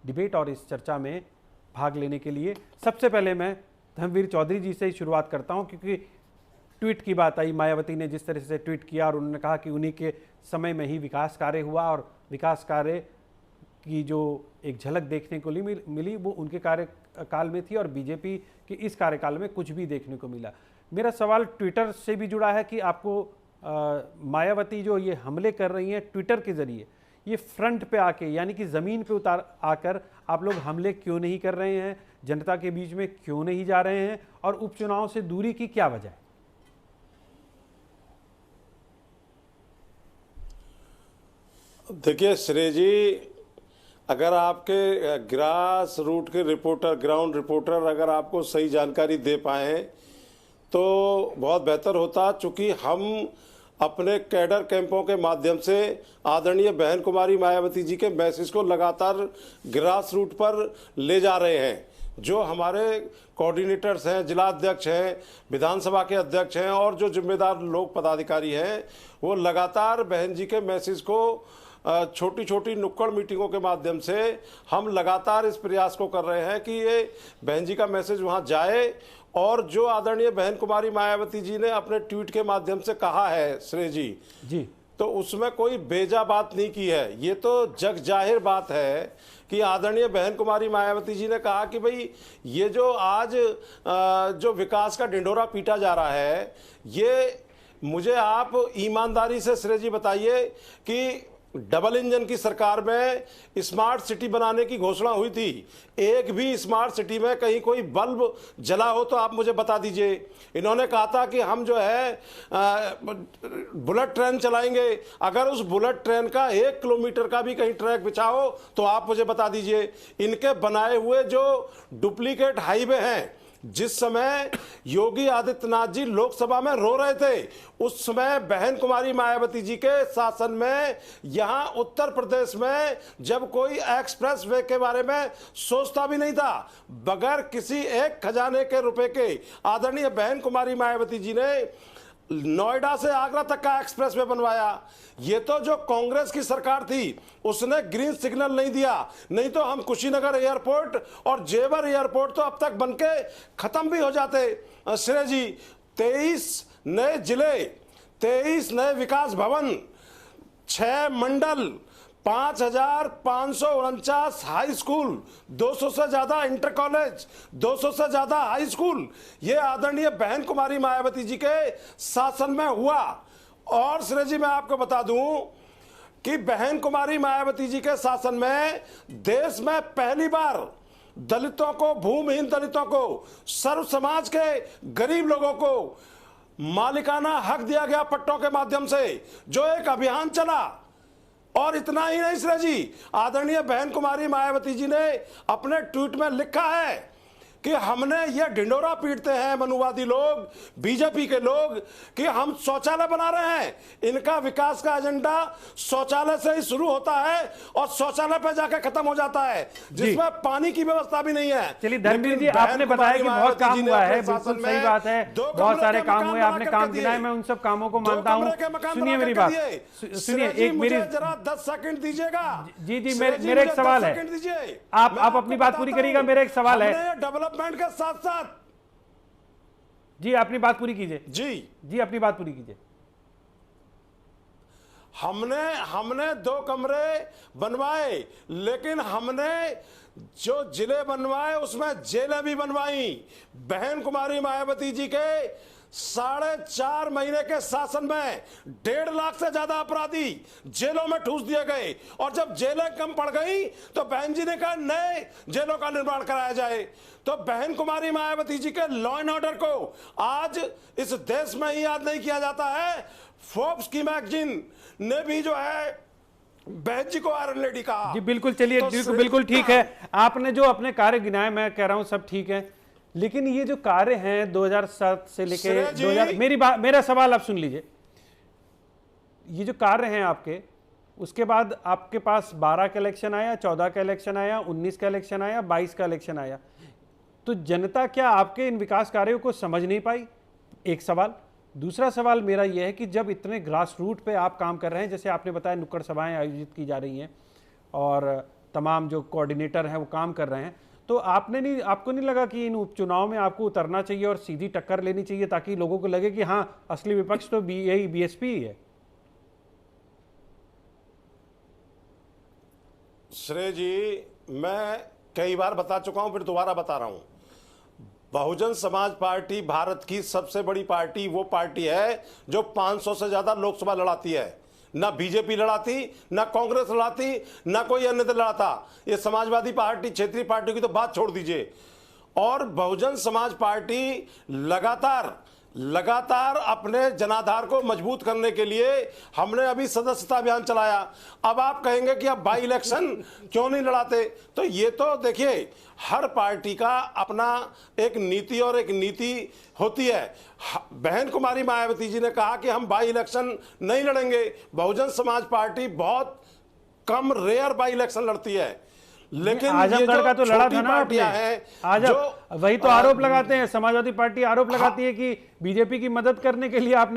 Debate और इस चर्चा में भाग लेने के लिए। सबसे पहले मैं धर्मवीर चौधरी जी से ही शुरुआत करता हूं, क्योंकि ट्वीट की बात आई, मायावती ने जिस तरह से ट्वीट किया और उन्होंने कहा कि उन्हीं के समय में ही विकास कार्य हुआ और विकास कार्य की जो एक झलक देखने को मिली वो उनके कार्यकाल में थी और बीजेपी के इस कार्यकाल में कुछ भी देखने को मिला। मेरा सवाल ट्विटर से भी जुड़ा है कि आपको मायावती जो ये हमले कर रही हैं ट्विटर के जरिए, ये फ्रंट पे आके यानी कि ज़मीन पे उतार आकर आप लोग हमले क्यों नहीं कर रहे हैं, जनता के बीच में क्यों नहीं जा रहे हैं और उपचुनाव से दूरी की क्या वजह है? देखिए श्रेय जी, अगर आपके ग्रास रूट के रिपोर्टर, ग्राउंड रिपोर्टर अगर आपको सही जानकारी दे पाए तो बहुत बेहतर होता, चूँकि हम अपने कैडर कैंपों के माध्यम से आदरणीय बहन कुमारी मायावती जी के मैसेज को लगातार ग्रास रूट पर ले जा रहे हैं। जो हमारे कोऑर्डिनेटर्स हैं, जिला अध्यक्ष हैं, विधानसभा के अध्यक्ष हैं और जो जिम्मेदार लोग पदाधिकारी हैं, वो लगातार बहन जी के मैसेज को छोटी छोटी नुक्कड़ मीटिंगों के माध्यम से हम लगातार इस प्रयास को कर रहे हैं कि ये बहन जी का मैसेज वहाँ जाए। और जो आदरणीय बहन कुमारी मायावती जी ने अपने ट्वीट के माध्यम से कहा है श्रेय जी, तो उसमें कोई बेजा बात नहीं की है। ये तो जग जाहिर बात है कि आदरणीय बहन कुमारी मायावती जी ने कहा कि भाई ये जो आज जो विकास का ढिंढोरा पीटा जा रहा है, ये मुझे आप ईमानदारी से श्रेय जी बताइए कि डबल इंजन की सरकार में स्मार्ट सिटी बनाने की घोषणा हुई थी, एक भी स्मार्ट सिटी में कहीं कोई बल्ब जला हो तो आप मुझे बता दीजिए। इन्होंने कहा था कि हम जो है बुलेट ट्रेन चलाएंगे, अगर उस बुलेट ट्रेन का 1 किलोमीटर का भी कहीं ट्रैक बिछाओ तो आप मुझे बता दीजिए। इनके बनाए हुए जो डुप्लीकेट हाईवे हैं, जिस समय योगी आदित्यनाथ जी लोकसभा में रो रहे थे, उस समय बहन कुमारी मायावती जी के शासन में यहां उत्तर प्रदेश में जब कोई एक्सप्रेस वे के बारे में सोचता भी नहीं था, बगैर किसी एक खजाने के रुपए के आदरणीय बहन कुमारी मायावती जी ने नोएडा से आगरा तक का एक्सप्रेस वे बनवाया। ये तो जो कांग्रेस की सरकार थी उसने ग्रीन सिग्नल नहीं दिया, नहीं तो हम कुशीनगर एयरपोर्ट और जेवर एयरपोर्ट तो अब तक बनके खत्म भी हो जाते। श्रेय जी, 23 नए जिले, 23 नए विकास भवन, 6 मंडल, 5,549 हाई स्कूल, 200 से ज्यादा इंटर कॉलेज, 200 से ज्यादा हाई स्कूल, ये आदरणीय बहन कुमारी मायावती जी के शासन में हुआ। और श्रेय जी, मैं आपको बता दूं कि बहन कुमारी मायावती जी के शासन में देश में पहली बार दलितों को, भूमिहीन दलितों को, सर्व समाज के गरीब लोगों को मालिकाना हक दिया गया पट्टों के माध्यम से, जो एक अभियान चला। और इतना ही नहीं श्रेय जी, आदरणीय बहन कुमारी मायावती जी ने अपने ट्वीट में लिखा है कि हमने ये ढिंडोरा पीटते हैं मनुवादी लोग, बीजेपी के लोग, कि हम शौचालय बना रहे हैं। इनका विकास का एजेंडा शौचालय से ही शुरू होता है और शौचालय पे जाके खत्म हो जाता है, जिसमें पानी की व्यवस्था भी नहीं है। चलिए धर्मवीर जी, आपने बताया कि बहुत काम हुआ है, बिल्कुल सही बात है, बहुत सारे काम हुए, आपने काम गिनाए, मैं उन सब कामों को मानता हूँ। सुनिए मेरी बात, सुनिए एक मेरी, जरा 10 सेकंड दीजिएगा। जी, मेरे एक सवाल है, आप अपनी बात पूरी करिएगा। मेरा एक सवाल है डेवलपमेंट के साथ साथ, जी अपनी बात पूरी कीजिए। जी अपनी बात पूरी कीजिए। हमने 2 कमरे बनवाए, लेकिन हमने जो जिले बनवाए उसमें जेलें भी बनवाई। बहन कुमारी मायावती जी के 4.5 महीने के शासन में 1.5 लाख से ज्यादा अपराधी जेलों में ठूस दिए गए। और जब जेलें कम पड़ गई तो बहन जी ने कहा नए जेलों का निर्माण कराया जाए। तो बहन कुमारी मायावती जी के लॉ एंड ऑर्डर को आज इस देश में ही याद नहीं किया जाता है। फोर्ब्स की मैगजीन ने भी जो है बहन जी को आयरन लेडी कहा। जी बिल्कुल, चलिए तो बिल्कुल ठीक है, आपने जो अपने कार्य गिनाए, मैं कह रहा हूं सब ठीक है, लेकिन ये जो कार्य हैं 2007 से लेके 2000, मेरा सवाल आप सुन लीजिए। ये जो कार्य हैं आपके, उसके बाद आपके पास 12 का इलेक्शन आया, 14 का इलेक्शन आया, 19 का इलेक्शन आया, 22 का इलेक्शन आया, तो जनता क्या आपके इन विकास कार्यों को समझ नहीं पाई? एक सवाल। दूसरा सवाल मेरा यह है कि जब इतने ग्रास रूट पे आप काम कर रहे हैं, जैसे आपने बताया नुक्कड़ सभाएं आयोजित की जा रही हैं और तमाम जो कोऑर्डिनेटर हैं वो काम कर रहे हैं, तो आपको नहीं लगा कि इन उपचुनाव में आपको उतरना चाहिए और सीधी टक्कर लेनी चाहिए ताकि लोगों को लगे कि हाँ, असली विपक्ष तो यही बीएसपी ही है? श्रेय जी, मैं कई बार बता चुका हूं, फिर दोबारा बता रहा हूं। बहुजन समाज पार्टी भारत की सबसे बड़ी पार्टी वो पार्टी है जो 500 से ज्यादा लोकसभा लड़ाती है। ना बीजेपी लड़ाती, ना कांग्रेस लड़ाती, ना कोई अन्य दल लड़ाता। ये समाजवादी पार्टी, क्षेत्रीय पार्टी की तो बात छोड़ दीजिए। और बहुजन समाज पार्टी लगातार अपने जनाधार को मजबूत करने के लिए हमने अभी सदस्यता अभियान चलाया। अब आप कहेंगे कि अब बाई इलेक्शन क्यों नहीं लड़ाते, तो ये तो देखिए, हर पार्टी का अपना एक नीति और एक नीति होती है। बहन कुमारी मायावती जी ने कहा कि हम बाई इलेक्शन नहीं लड़ेंगे। बहुजन समाज पार्टी बहुत कम, रेयर बाई इलेक्शन लड़ती है। लेकिन आजमगढ़ का तो लड़ा था ना आपने। आज वही तो आरोप लगाते हैं, समाजवादी पार्टी आरोप लगाती है कि बीजेपी की मदद करने के लिए आपने